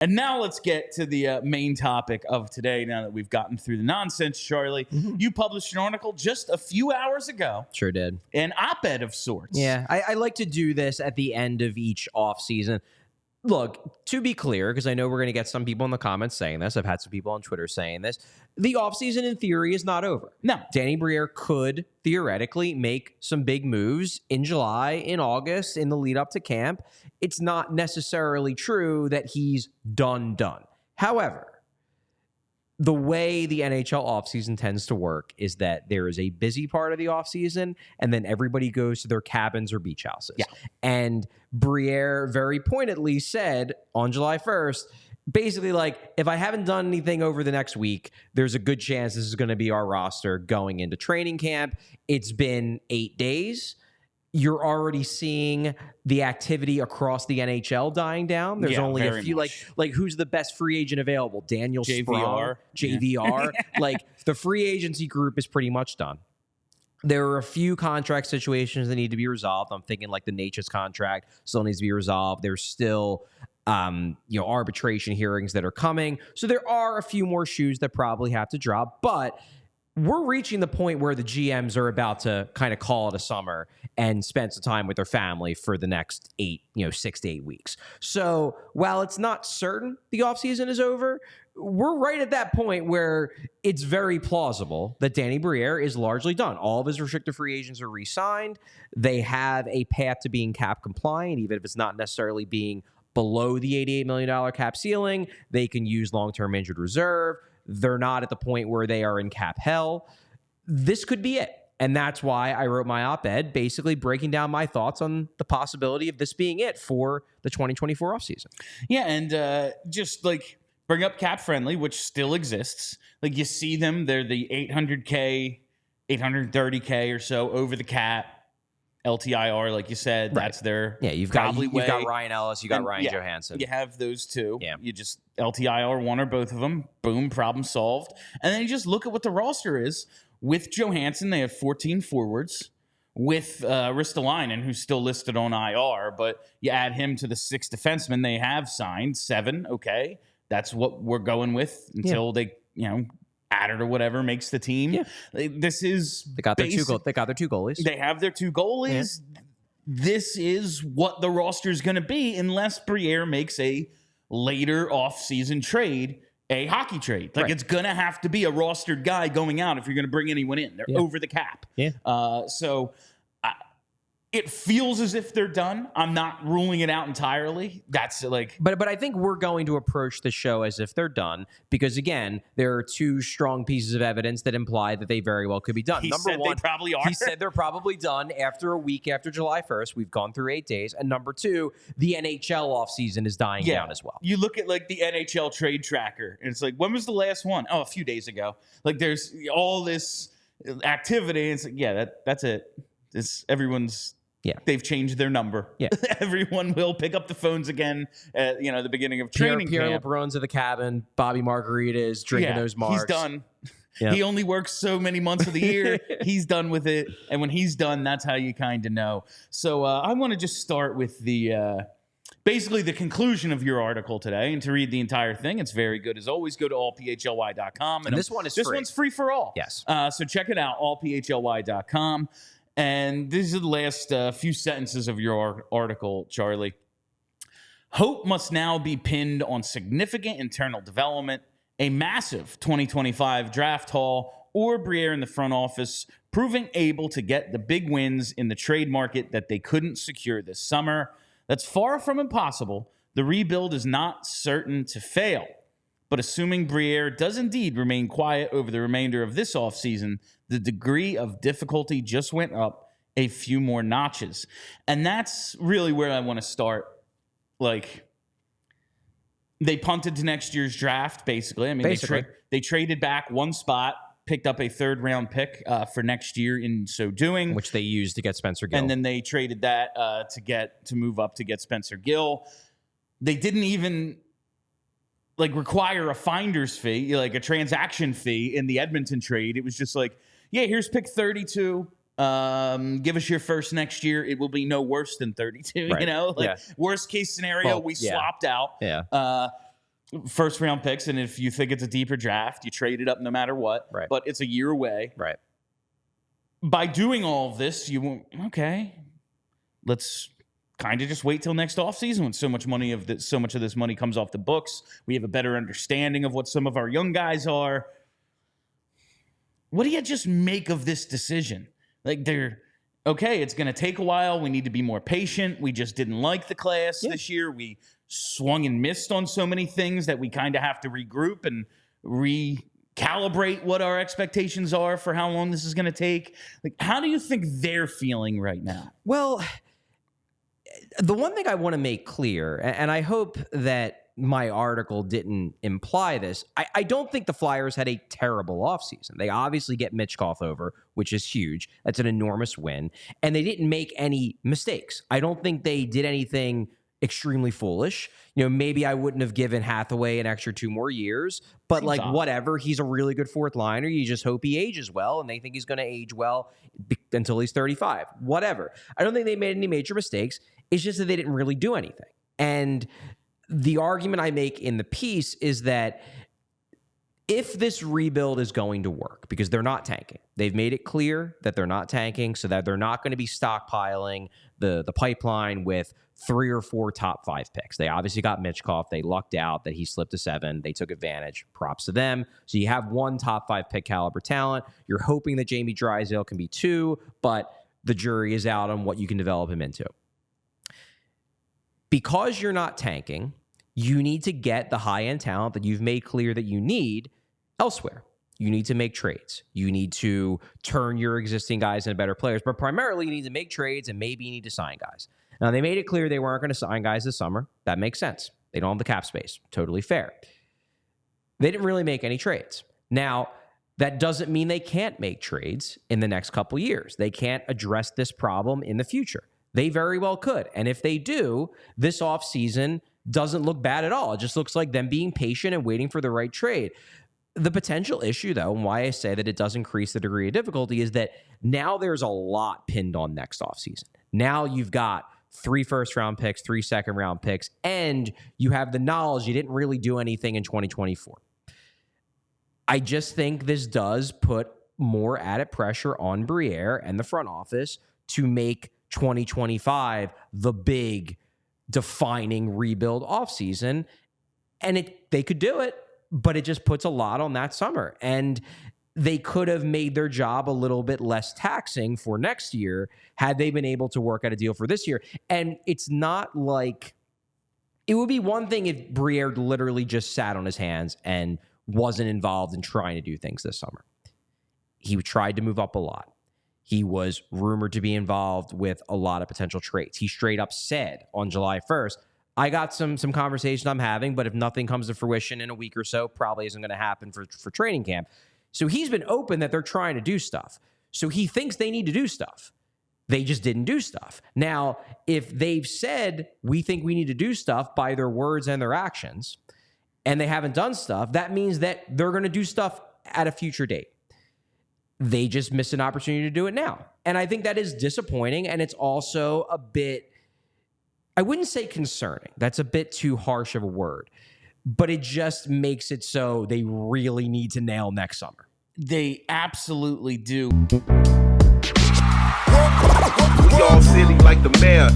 And now let's get to the main topic of today. Now that we've gotten through the nonsense, Charlie, you published an article just a few hours ago. Sure did. An op-ed of sorts. Yeah, I like to do this at the end of each offseason. Look, to be clear, because I know we're going to get some people in the comments saying this. I've had some people on Twitter saying this. The offseason, in theory, is not over. No. Danny Briere could theoretically make some big moves in July, in August, in the lead up to camp. It's not necessarily true that he's done. However, the way the NHL offseason tends to work is that there is a busy part of the offseason, and then everybody goes to their cabins or beach houses. Yeah. And Briere very pointedly said on July 1st, basically like, if I haven't done anything over the next week, there's a good chance this is going to be our roster going into training camp. It's been 8 days. You're already seeing the activity across the NHL dying down. There's only a few, like who's the best free agent available? Daniel Sprong, JVR. Like the free agency group is pretty much done. There are a few contract situations that need to be resolved. I'm thinking like the Nature's contract still needs to be resolved. There's still arbitration hearings that are coming. So there are a few more shoes that probably have to drop, but we're reaching the point where the GMs are about to kind of call it a summer and spend some time with their family for the next 6 to 8 weeks. So while it's not certain the offseason is over, we're right at that point where it's very plausible that Danny Briere is largely done. All of his restricted free agents are re-signed. They have a path to being cap compliant, even if it's not necessarily being below the $88 million cap ceiling. They can use long-term injured reserve. They're not at the point where they are in cap hell. This could be it. And that's why I wrote my op-ed, basically breaking down my thoughts on the possibility of this being it for the 2024 offseason. Yeah, and just like bring up Cap Friendly, which still exists. Like you see them, they're the 800K, 830K or so over the cap. LTIR, like you said, right. That's their you've got Ryan Ellis, you got Ryan Johansson. You have those two. Yeah. You just LTIR one or both of them. Boom, problem solved. And then you just look at what the roster is. With Johansson, they have 14 forwards. With Ristolainen, who's still listed on IR, but you add him to the 6 defensemen they have signed, 7. Okay, that's what we're going with until they, add it or whatever makes the team. Yeah. This is they got their two goalies. They have their 2 goalies. Yeah. This is what the roster is going to be unless Briere makes a later off-season trade, a hockey trade. Like it's going to have to be a rostered guy going out if you're going to bring anyone in. They're over the cap. Yeah. So it feels as if they're done. I'm not ruling it out entirely. That's like... But I think we're going to approach the show as if they're done because, again, there are 2 strong pieces of evidence that imply that they very well could be done. Number one, they probably are. He said they're probably done after a week after July 1st. We've gone through 8 days. And number 2, the NHL offseason is dying down as well. You look at like the NHL trade tracker, and it's like, when was the last one? Oh, a few days ago. Like there's all this activity. And it's like, that's it. It's everyone's... Yeah, they've changed their number. Yeah, everyone will pick up the phones again at the beginning of training camp. Pierre LeBrun's at the cabin. Bobby Margarita is drinking those marks. He's done. Yeah. He only works so many months of the year. He's done with it, and when he's done, that's how you kind of know. So I want to just start with the basically the conclusion of your article today, and to read the entire thing, it's very good as always. Go to allphly.com, and this one's free for all. Yes. So check it out, allphly.com. And these are the last few sentences of your article, Charlie. Hope must now be pinned on significant internal development, a massive 2025 draft haul, or Briere in the front office proving able to get the big wins in the trade market that they couldn't secure this summer. That's far from impossible. The rebuild is not certain to fail. But assuming Briere does indeed remain quiet over the remainder of this offseason, the degree of difficulty just went up a few more notches. And that's really where I want to start. Like, they punted to next year's draft, basically. I mean, they traded back one spot, picked up a 3rd-round pick for next year in so doing. Which they used to get Spencer Gill. And then they traded that to move up to get Spencer Gill. They didn't even... require a finder's fee, like a transaction fee in the Edmonton trade. It was just like, here's pick 32. Give us your first next year. It will be no worst than 32, right. Worst case scenario, we swapped out. Yeah. first round picks, and if you think it's a deeper draft, you trade it up no matter what. Right. But it's a year away. Right. By doing all of this, let's kind of just wait till next offseason when so much of this money comes off the books. We have a better understanding of what some of our young guys are. What do you just make of this decision? Like, it's going to take a while. We need to be more patient. We just didn't like the class this year. We swung and missed on so many things that we kind of have to regroup and recalibrate what our expectations are for how long this is going to take. Like, how do you think they're feeling right now? Well, the one thing I want to make clear, and I hope that my article didn't imply this, I don't think the Flyers had a terrible offseason. They obviously get Mitchkov over, which is huge. That's an enormous win. And they didn't make any mistakes. I don't think they did anything extremely foolish. Maybe I wouldn't have given Hathaway an extra 2 more years, but whatever. He's a really good fourth liner. You just hope he ages well, and they think he's going to age well until he's 35. Whatever. I don't think they made any major mistakes. It's just that they didn't really do anything. And the argument I make in the piece is that if this rebuild is going to work, because they're not tanking, they've made it clear that they're not tanking, so that they're not going to be stockpiling the pipeline with 3 or 4 top 5 picks. They obviously got Mitchkov. They lucked out that he slipped to 7. They took advantage. Props to them. So you have 1 top 5 pick caliber talent. You're hoping that Jamie Drysdale can be 2, but the jury is out on what you can develop him into. Because you're not tanking, you need to get the high-end talent that you've made clear that you need elsewhere. You need to make trades. You need to turn your existing guys into better players, but primarily you need to make trades, and maybe you need to sign guys. Now, they made it clear they weren't going to sign guys this summer. That makes sense. They don't have the cap space. Totally fair. They didn't really make any trades. Now, that doesn't mean they can't make trades in the next couple years. They can't address this problem in the future. They very well could. And if they do, this offseason doesn't look bad at all. It just looks like them being patient and waiting for the right trade. The potential issue, though, and why I say that it does increase the degree of difficulty, is that now there's a lot pinned on next offseason. Now you've got 3 first-round picks, 3 second-round picks, and you have the knowledge you didn't really do anything in 2024. I just think this does put more added pressure on Briere and the front office to make 2025 the big defining rebuild offseason. And they could do it, but it just puts a lot on that summer. And they could have made their job a little bit less taxing for next year had they been able to work out a deal for this year. And it's not like it would be one thing if Briere literally just sat on his hands and wasn't involved in trying to do things this summer. He tried to move up a lot. He was rumored to be involved with a lot of potential trades. He straight up said on July 1st, I got some conversation I'm having, but if nothing comes to fruition in a week or so, probably isn't going to happen for training camp. So he's been open that they're trying to do stuff. So he thinks they need to do stuff. They just didn't do stuff. Now, if they've said, we think we need to do stuff by their words and their actions, and they haven't done stuff, that means that they're going to do stuff at a future date. They just missed an opportunity to do it now. And I think that is disappointing, and it's also a bit, I wouldn't say concerning. That's a bit too harsh of a word. But it just makes it so they really need to nail next summer. They absolutely do. We all silly like the mayor.